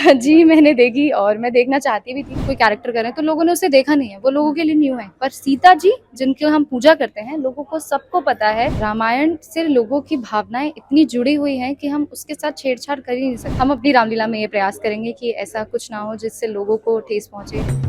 जी, मैंने देखी और मैं देखना चाहती भी थी। कोई कैरेक्टर कर रहे हैं तो लोगों ने उसे देखा नहीं है, वो लोगों के लिए न्यू है। पर सीता जी जिनकी हम पूजा करते हैं, लोगों को सबको पता है रामायण से लोगों की भावनाएं इतनी जुड़ी हुई हैं कि हम उसके साथ छेड़छाड़ कर ही नहीं सकते। हम अपनी रामलीला में ये प्रयास करेंगे कि ऐसा कुछ ना हो जिससे लोगों को ठेस पहुंचे।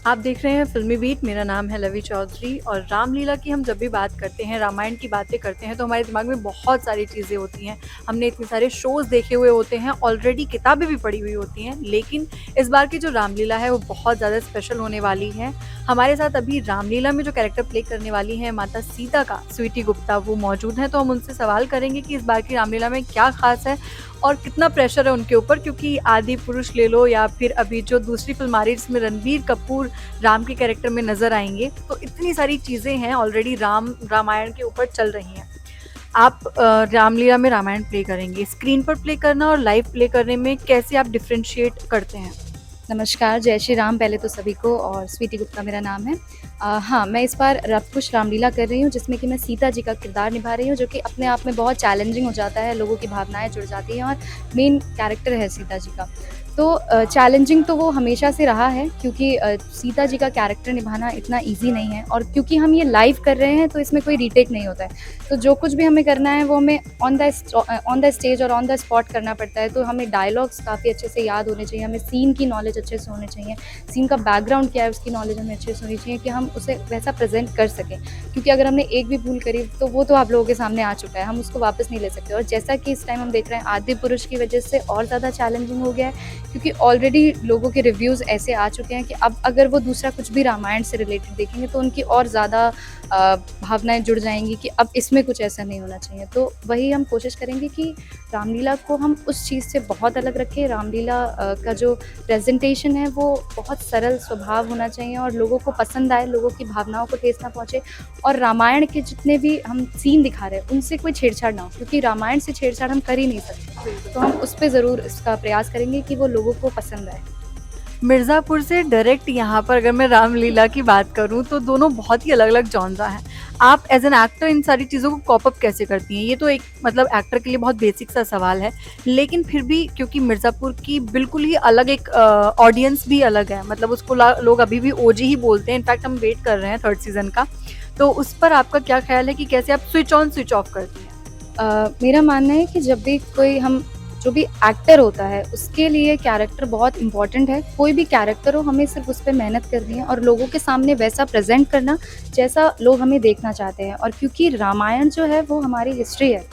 आप देख रहे हैं फिल्मी बीट। मेरा नाम है लवी चौधरी और रामलीला की हम जब भी बात करते हैं, रामायण की बातें करते हैं तो हमारे दिमाग में बहुत सारी चीज़ें होती हैं। हमने इतने सारे शोज़ देखे हुए होते हैं, ऑलरेडी किताबें भी पढ़ी हुई होती हैं, लेकिन इस बार की जो रामलीला है वो बहुत ज़्यादा स्पेशल होने वाली है। हमारे साथ अभी रामलीला में जो कैरेक्टर प्ले करने वाली है माता सीता का, स्वीटी गुप्ता, वो मौजूद हैं। तो हम उनसे सवाल करेंगे कि इस बार की रामलीला में क्या खास है और कितना प्रेशर है उनके ऊपर, क्योंकि आदि पुरुष ले लो या फिर अभी जो दूसरी फिल्म आ रही है जिसमें रणबीर कपूर राम के कैरेक्टर में नजर आएंगे, तो इतनी सारी चीज़ें हैं ऑलरेडी रामायण के ऊपर चल रही हैं। आप रामलीला में रामायण प्ले करेंगे, स्क्रीन पर प्ले करना और लाइव प्ले करने में कैसे आप डिफ्रेंशिएट करते हैं? नमस्कार, जय श्री राम पहले तो सभी को, और स्वीटी गुप्ता मेरा नाम है। हाँ, मैं इस बार कुश रामलीला कर रही हूँ जिसमें कि मैं सीता जी का किरदार निभा रही हूँ, जो कि अपने आप में बहुत चैलेंजिंग हो जाता है, लोगों की भावनाएं जुड़ जाती हैं और मेन कैरेक्टर है सीता जी का। तो चैलेंजिंग तो वो हमेशा से रहा है, क्योंकि सीता जी का कैरेक्टर निभाना इतना ईजी नहीं है, और क्योंकि हम ये लाइव कर रहे हैं तो इसमें कोई रीटेक नहीं होता है। तो जो कुछ भी हमें करना है वो हमें ऑन द स्टेज और ऑन द स्पॉट करना पड़ता है। तो हमें डायलॉग्स काफ़ी अच्छे से याद होने चाहिए, हमें सीन की नॉलेज अच्छे से होनी चाहिए, सीन का बैकग्राउंड क्या है उसकी नॉलेज हमें अच्छे से होनी चाहिए कि हम उसे वैसा प्रेजेंट कर सकें। क्योंकि अगर हमने एक भी भूल करी तो वो तो आप लोगों के सामने आ चुका है, हम उसको वापस नहीं ले सकते। और जैसा कि इस टाइम हम देख रहे हैं आदि पुरुष की वजह से और ज़्यादा चैलेंजिंग हो गया है, क्योंकि ऑलरेडी लोगों के रिव्यूज़ ऐसे आ चुके हैं कि अब अगर वो दूसरा कुछ भी रामायण से रिलेटेड देखेंगे तो उनकी और ज़्यादा भावनाएं जुड़ जाएंगी कि अब इसमें कुछ ऐसा नहीं होना चाहिए। तो वही हम कोशिश करेंगे कि रामलीला को हम उस चीज़ से बहुत अलग रखें। रामलीला का जो प्रेजेंटेशन है वो बहुत सरल स्वभाव होना चाहिए और लोगों को पसंद आए, लोगों की भावनाओं को ठेस ना पहुँचे, और रामायण के जितने भी हम सीन दिखा रहे हैं उनसे कोई छेड़छाड़ ना हो, क्योंकि रामायण से छेड़छाड़ हम कर ही नहीं सकते। तो हम उस पर ज़रूर इसका प्रयास करेंगे कि वो लोगों को पसंद आए। मिर्ज़ापुर से डायरेक्ट यहाँ पर अगर मैं रामलीला की बात करूँ तो दोनों बहुत ही अलग-अलग जॉनरा हैं। आप एज़ एन एक्टर इन सारी चीज़ों को कॉप अप कैसे करती हैं? ये तो एक मतलब एक्टर के लिए बहुत बेसिक सा सवाल है, लेकिन फिर भी क्योंकि मिर्ज़ापुर की बिल्कुल ही अलग एक ऑडियंस भी अलग है, मतलब उसको लोग अभी भी ओजी ही बोलते हैं। इनफैक्ट हम वेट कर रहे हैं थर्ड सीज़न का। तो उस पर आपका क्या ख़्याल है कि कैसे आप स्विच ऑन स्विच ऑफ करती हैं? मेरा मानना है कि जब भी कोई हम जो भी एक्टर होता है उसके लिए कैरेक्टर बहुत इंपॉर्टेंट है। कोई भी कैरेक्टर हो, हमें सिर्फ उस पर मेहनत करनी है और लोगों के सामने वैसा प्रेजेंट करना जैसा लोग हमें देखना चाहते हैं। और क्योंकि रामायण जो है वो हमारी हिस्ट्री है,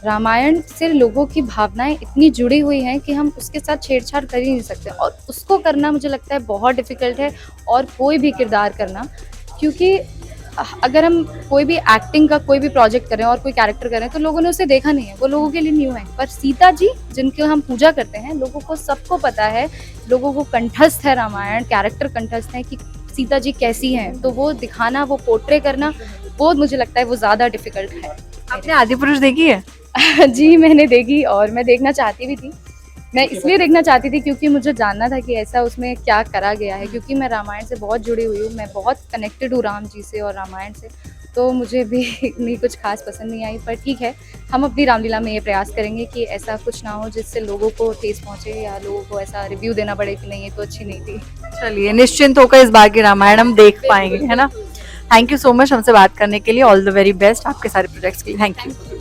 रामायण से लोगों की भावनाएं इतनी जुड़ी हुई हैं कि हम उसके साथ छेड़छाड़ कर ही नहीं सकते, और उसको करना मुझे लगता है बहुत डिफ़िकल्ट है, और कोई भी किरदार करना। क्योंकि अगर हम कोई भी एक्टिंग का कोई भी प्रोजेक्ट कर रहे हैं और कोई कैरेक्टर कर रहे हैं तो लोगों ने उसे देखा नहीं है, वो लोगों के लिए न्यू है। पर सीता जी जिनकी हम पूजा करते हैं, लोगों को सबको पता है, लोगों को कंठस्थ है रामायण, कैरेक्टर कंठस्थ है कि सीता जी कैसी हैं, तो वो दिखाना, वो पोर्ट्रे करना, वो मुझे लगता है वो ज़्यादा डिफ़िकल्ट है। आपने आदिपुरुष देखी है? जी, मैंने देखी और मैं देखना चाहती भी थी। मैं इसलिए देखना चाहती थी क्योंकि मुझे जानना था कि ऐसा उसमें क्या करा गया है, क्योंकि मैं रामायण से बहुत जुड़ी हुई हूँ, मैं बहुत कनेक्टेड हूँ राम जी से और रामायण से। तो मुझे भी इतनी कुछ खास पसंद नहीं आई, पर ठीक है, हम अपनी रामलीला में ये प्रयास करेंगे कि ऐसा कुछ ना हो जिससे लोगों को ठेस पहुँचे या लोगों को ऐसा रिव्यू देना पड़े कि नहीं ये तो अच्छी नहीं थी। चलिए, निश्चिंत होकर इस बार की रामायण हम देख पाएंगे, है ना? थैंक यू सो मच हमसे बात करने के लिए। ऑल द वेरी बेस्ट आपके सारे प्रोजेक्ट्स के लिए। Thank you.